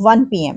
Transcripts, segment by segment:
1 PM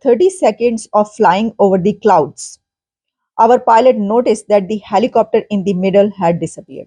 30 seconds of flying over the clouds our pilot noticed that the helicopter in the middle had disappeared.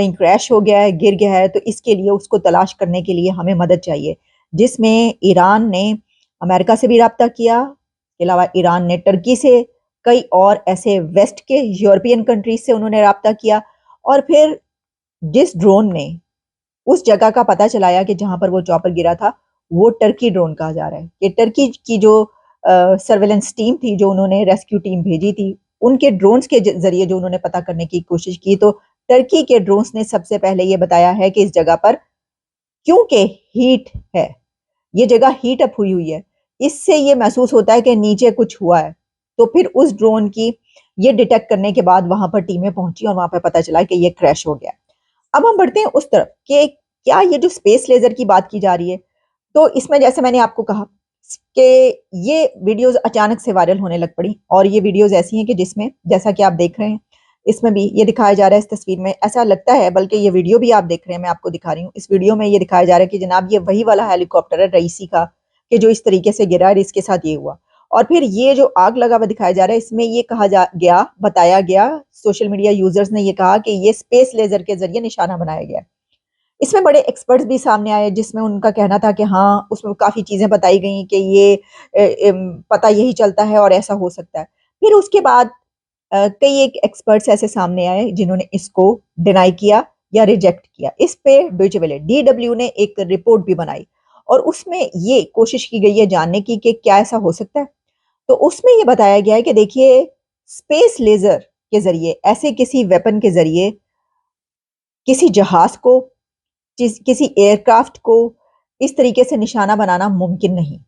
کہیں crash ہو گیا ہے، گر گیا ہے، تو اس کے لیے اس کو تلاش کرنے کے لیے ہمیں مدد چاہیے، جس میں ایران نے امریکہ سے بھی رابطہ کیا، اس کے علاوہ ایران نے ٹرکی سے، کئی اور ایسے ویسٹ کے یورپین کنٹریز سے انہوں نے رابطہ کیا، اور پھر جس ڈرون نے اس جگہ کا پتہ چلایا کہ جہاں پر وہ چاپر گرا تھا، وہ ٹرکی ڈرون کہا جا رہا ہے کہ ٹرکی کی جو سرویلنس ٹیم تھی، جو انہوں نے ریسکیو ٹیم بھیجی تھی، ان کے ڈرونز کے ذریعے جو انہوں نے پتہ کرنے کی کوشش کی، تو ٹرکی کے ڈرونز نے سب سے پہلے یہ بتایا ہے کہ اس جگہ پر کیونکہ ہیٹ ہے، یہ جگہ ہیٹ اپ ہوئی ہے، اس سے یہ محسوس ہوتا ہے کہ نیچے کچھ ہوا ہے، تو پھر اس ڈرون کی یہ ڈیٹیکٹ کرنے کے بعد وہاں پر ٹیمیں پہنچی اور وہاں پہ پتہ چلا کہ یہ کریش ہو گیا۔ اب ہم بڑھتے ہیں اس طرف کہ کیا یہ جو اسپیس لیزر کی بات کی جا رہی ہے، تو اس میں جیسے میں نے آپ کو کہا کہ یہ ویڈیوز اچانک سے وائرل ہونے لگ پڑی، اور یہ ویڈیوز ایسی ہیں کہ جس میں جیسا کہ آپ دیکھ رہے ہیں، اس میں بھی یہ دکھایا جا رہا ہے، اس تصویر میں ایسا لگتا ہے، بلکہ یہ ویڈیو بھی آپ دیکھ رہے ہیں، میں آپ کو دکھا رہی ہوں، اس ویڈیو میں یہ دکھایا جا رہا ہے کہ جناب یہ وہی والا ہیلی کاپٹر ہے رئیسی کا، کہ جو اس طریقے سے گرا ہے، اس کے ساتھ یہ ہوا، اور پھر یہ جو آگ لگا ہوا دکھایا جا رہا ہے، اس میں یہ بتایا گیا، سوشل میڈیا یوزرز نے یہ کہا کہ یہ اسپیس لیزر کے ذریعے نشانہ بنایا گیا۔ اس میں بڑے ایکسپرٹس بھی سامنے آئے، جس میں ان کا کہنا تھا کہ ہاں، اس میں کافی چیزیں بتائی گئیں کہ یہ پتہ یہی چلتا ہے اور ایسا ہو سکتا ہے۔ پھر اس کے بعد کئی ایک ایکسپرٹس ایسے سامنے آئے جنہوں نے اس کو ڈینائی کیا یا ریجیکٹ کیا۔ اس پہ ڈوئچے ویلے DW نے ایک رپورٹ بھی بنائی، اور اس میں یہ کوشش کی گئی ہے جاننے کی کہ کیا ایسا ہو سکتا ہے۔ تو اس میں یہ بتایا گیا ہے کہ دیکھیے، اسپیس لیزر کے ذریعے، ایسے کسی ویپن کے ذریعے کسی جہاز کو، کسی ایئر کرافٹ کو اس طریقے سے نشانہ بنانا ممکن نہیں۔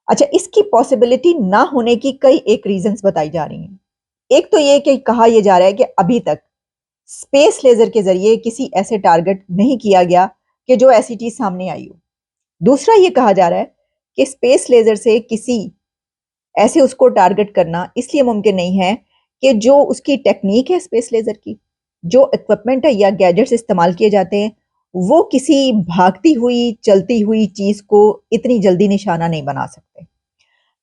اچھا، اس کی پاسبلٹی نہ ہونے کی کئی ایک ریزنز بتائی جا رہی ہیں۔ ایک تو یہ کہ کہا یہ جا رہا ہے کہ ابھی تک اسپیس لیزر کے ذریعے کسی ایسے ٹارگٹ نہیں کیا گیا کہ جو ایسی چیز سامنے آئی ہو۔ دوسرا یہ کہا جا رہا ہے کہ اسپیس لیزر سے کسی ایسے اس کو ٹارگٹ کرنا اس لیے ممکن نہیں ہے کہ جو اس کی ٹیکنیک ہے اسپیس لیزر کی، جو اکوپمنٹ ہے یا گیجٹس استعمال کیے جاتے ہیں، وہ کسی بھاگتی ہوئی چلتی ہوئی چیز کو اتنی جلدی نشانہ نہیں بنا سکتے۔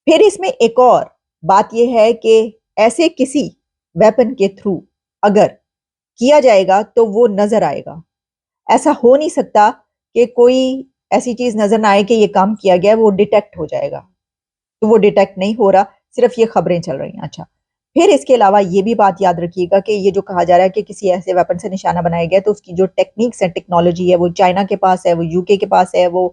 پھر اس میں ایک اور بات یہ ہے کہ ایسے کسی ویپن کے تھرو اگر کیا جائے گا تو وہ نظر آئے گا۔ ایسا ہو نہیں سکتا کہ کوئی ایسی چیز نظر نہ آئے کہ یہ کام کیا گیا، وہ ڈیٹیکٹ ہو جائے گا، تو وہ ڈیٹیکٹ نہیں ہو رہا، صرف یہ خبریں چل رہی ہیں۔ اچھا، پھر اس کے علاوہ یہ بھی بات یاد رکھیے گا کہ یہ جو کہا جا رہا ہے کہ کسی ایسے ویپن سے نشانہ بنایا گیا، تو اس کی جو ٹیکنیکس ہے، ٹیکنالوجی ہے، وہ چائنا کے پاس ہے، وہ UK کے پاس ہے، وہ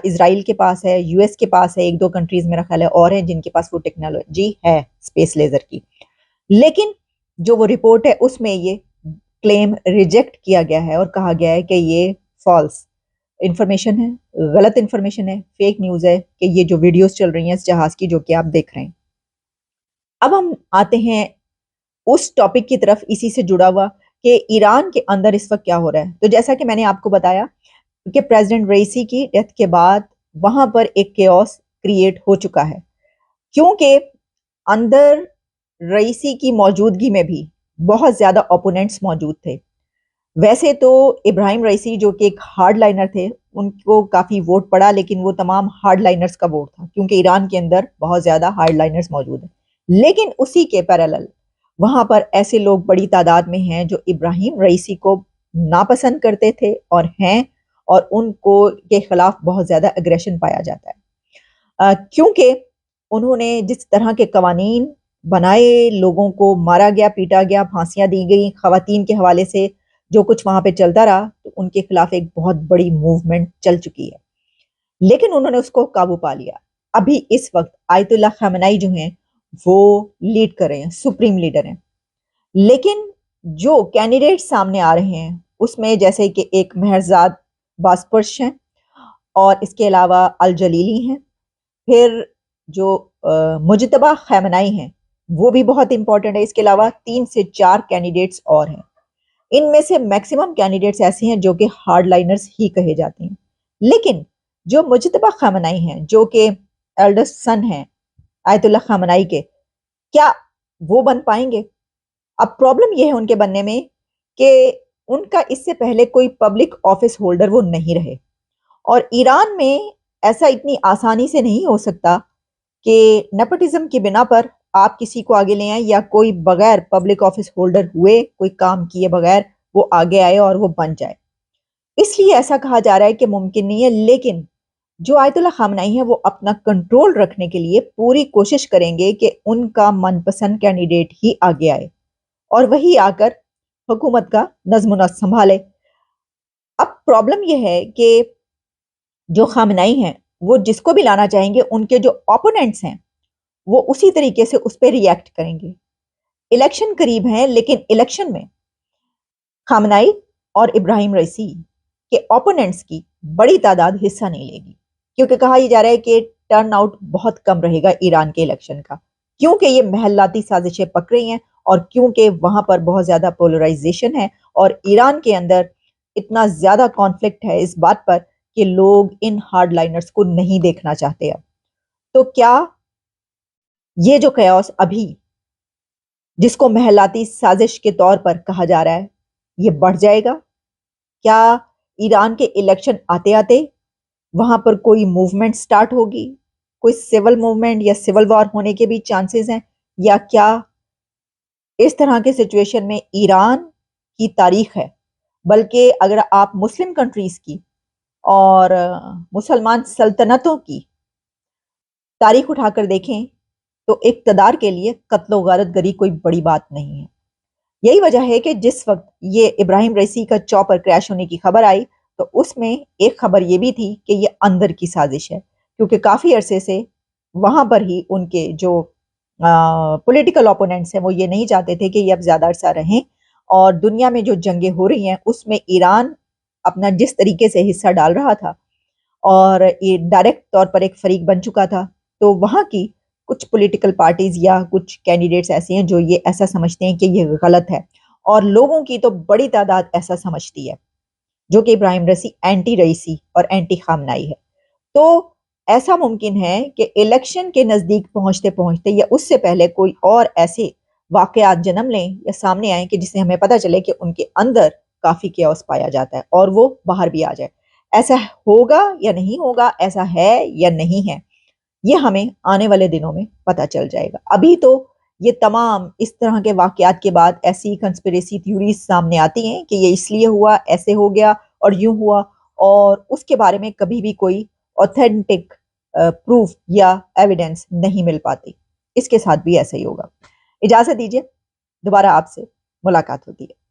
اسرائیل کے پاس ہے، US کے پاس ہے، ایک دو کنٹریز میرا خیال ہے اور ہیں جن کے پاس وہ ٹیکنالوجی ہے اسپیس لیزر کی۔ لیکن جو وہ رپورٹ ہے اس میں یہ کلیم ریجیکٹ کیا گیا ہے اور کہا گیا ہے کہ یہ فالس انفارمیشن ہے، غلط انفارمیشن ہے، فیک نیوز ہے، کہ یہ جو ویڈیوز چل رہی ہیں اس جہاز کی جو کہ آپ دیکھ رہے ہیں۔ اب ہم آتے ہیں اس ٹاپک کی طرف اسی سے جڑا ہوا کہ ایران کے اندر اس وقت کیا ہو رہا ہے۔ تو جیسا کہ میں نے آپ کو بتایا کہ پریزیڈنٹ رئیسی کی ڈیتھ کے بعد وہاں پر ایک کیوس کریٹ ہو چکا ہے، کیونکہ اندر رئیسی کی موجودگی میں بھی بہت زیادہ اوپوننٹس موجود تھے۔ ویسے تو ابراہیم رئیسی جو کہ ایک ہارڈ لائنر تھے، ان کو کافی ووٹ پڑا، لیکن وہ تمام ہارڈ لائنرز کا ووٹ تھا، کیونکہ ایران کے اندر بہت زیادہ ہارڈ لائنرز موجود ہیں۔ لیکن اسی کے پیرالل وہاں پر ایسے لوگ بڑی تعداد میں ہیں جو ابراہیم رئیسی کو ناپسند کرتے تھے اور ہیں، اور ان کو کے خلاف بہت زیادہ اگریشن پایا جاتا ہے، کیونکہ انہوں نے جس طرح کے قوانین بنائے، لوگوں کو مارا گیا، پیٹا گیا، پھانسیاں دی گئی، خواتین کے حوالے سے جو کچھ وہاں پہ چلتا رہا، تو ان کے خلاف ایک بہت بڑی موومنٹ چل چکی ہے، لیکن انہوں نے اس کو قابو پا لیا۔ ابھی اس وقت آیت اللہ خامنائی جو ہیں وہ لیڈ کر رہے ہیں، سپریم لیڈر ہیں، لیکن جو کینڈیڈیٹ سامنے آ رہے ہیں اس میں جیسے کہ ایک مہرزاد باسپرش ہیں، اور اس کے علاوہ الجلیلی ہیں، پھر جو مجتبیٰ خامنائی ہیں وہ بھی بہت امپورٹنٹ ہے، اس کے علاوہ 3 سے 4 کینڈیڈیٹس اور ہیں۔ ان میں سے میکسیمم کینڈیڈیٹس ایسے ہیں جو کہ ہارڈ لائنرز ہی کہے جاتے ہیں، لیکن جو مجتبیٰ خامنائی ہیں، جو کہ ایلڈسٹ سن ہیں آیت اللہ خامنائی کے، کیا وہ بن پائیں گے؟ اب پرابلم یہ ہے ان کے بننے میں کہ ان کا اس سے پہلے کوئی پبلک آفس ہولڈر وہ نہیں رہے، اور ایران میں ایسا اتنی آسانی سے نہیں ہو سکتا کہ نیپوٹزم کی بنا پر آپ کسی کو آگے لے آئیں، یا کوئی بغیر پبلک آفس ہولڈر ہوئے، کوئی کام کیے بغیر وہ آگے آئے اور وہ بن جائے. اس لیے ایسا کہا جا رہا ہے کہ ممکن نہیں ہے، لیکن جو آیت اللہ خامنہئی ہیں وہ اپنا کنٹرول رکھنے کے لیے پوری کوشش کریں گے کہ ان کا من پسند کینڈیڈیٹ ہی آگے آئے اور وہی آ کر حکومت کا نظم و نسق سنبھالے. اب پرابلم یہ ہے کہ جو خامنہئی ہیں وہ جس کو بھی لانا چاہیں گے، ان کے جو اپوننٹس ہیں وہ اسی طریقے سے اس پہ ری ایکٹ کریں گے. الیکشن قریب ہیں، لیکن الیکشن میں خامنہئی اور ابراہیم رئیسی کے اپوننٹس کی بڑی تعداد حصہ نہیں لے گی، کیونکہ کہا یہ جا رہا ہے کہ ٹرن آؤٹ بہت کم رہے گا ایران کے الیکشن کا، کیونکہ یہ محلاتی سازشیں پک رہی ہیں اور کیونکہ وہاں پر بہت زیادہ پولرائزیشن ہے اور ایران کے اندر اتنا زیادہ کانفلکٹ ہے اس بات پر کہ لوگ ان ہارڈ لائنرز کو نہیں دیکھنا چاہتے اب. تو کیا یہ جو قیاس ابھی جس کو محلاتی سازش کے طور پر کہا جا رہا ہے یہ بڑھ جائے گا؟ کیا ایران کے الیکشن آتے آتے وہاں پر کوئی موومنٹ سٹارٹ ہوگی، کوئی سول موومنٹ یا سول وار ہونے کے بھی چانسز ہیں؟ یا کیا اس طرح کے سچویشن میں ایران کی تاریخ ہے، بلکہ اگر آپ مسلم کنٹریز کی اور مسلمان سلطنتوں کی تاریخ اٹھا کر دیکھیں تو اقتدار کے لیے قتل و غارت گری کوئی بڑی بات نہیں ہے. یہی وجہ ہے کہ جس وقت یہ ابراہیم رئیسی کا چاپر کریش ہونے کی خبر آئی تو اس میں ایک خبر یہ بھی تھی کہ یہ اندر کی سازش ہے، کیونکہ کافی عرصے سے وہاں پر ہی ان کے جو پولیٹیکل اپوننٹس ہیں وہ یہ نہیں چاہتے تھے کہ یہ اب زیادہ عرصہ رہیں، اور دنیا میں جو جنگیں ہو رہی ہیں اس میں ایران اپنا جس طریقے سے حصہ ڈال رہا تھا اور یہ ڈائریکٹ طور پر ایک فریق بن چکا تھا، تو وہاں کی کچھ پولیٹیکل پارٹیز یا کچھ کینڈیڈیٹس ایسے ہیں جو یہ ایسا سمجھتے ہیں کہ یہ غلط ہے، اور لوگوں کی تو بڑی تعداد ایسا سمجھتی ہے جو کہ ابراہیم رئیسی اینٹی رئیسی اور اینٹی خامنہئی ہے. تو ایسا ممکن ہے کہ الیکشن کے نزدیک پہنچتے پہنچتے یا اس سے پہلے کوئی اور ایسے واقعات جنم لیں یا سامنے آئیں کہ جس سے ہمیں پتہ چلے کہ ان کے اندر کافی کیوس پایا جاتا ہے اور وہ باہر بھی آ جائے. ایسا ہوگا یا نہیں ہوگا، ایسا ہے یا نہیں ہے، یہ ہمیں آنے والے دنوں میں پتہ چل جائے گا. ابھی تو یہ تمام اس طرح کے واقعات کے بعد ایسی کنسپریسی تھیوریز سامنے آتی ہیں کہ یہ اس لیے ہوا، ایسے ہو گیا اور یوں ہوا، اور اس کے بارے میں کبھی بھی کوئی اوتھینٹک پروف یا ایویڈنس نہیں مل پاتی. اس کے ساتھ بھی ایسا ہی ہوگا. اجازت دیجیے، دوبارہ آپ سے ملاقات ہوتی ہے.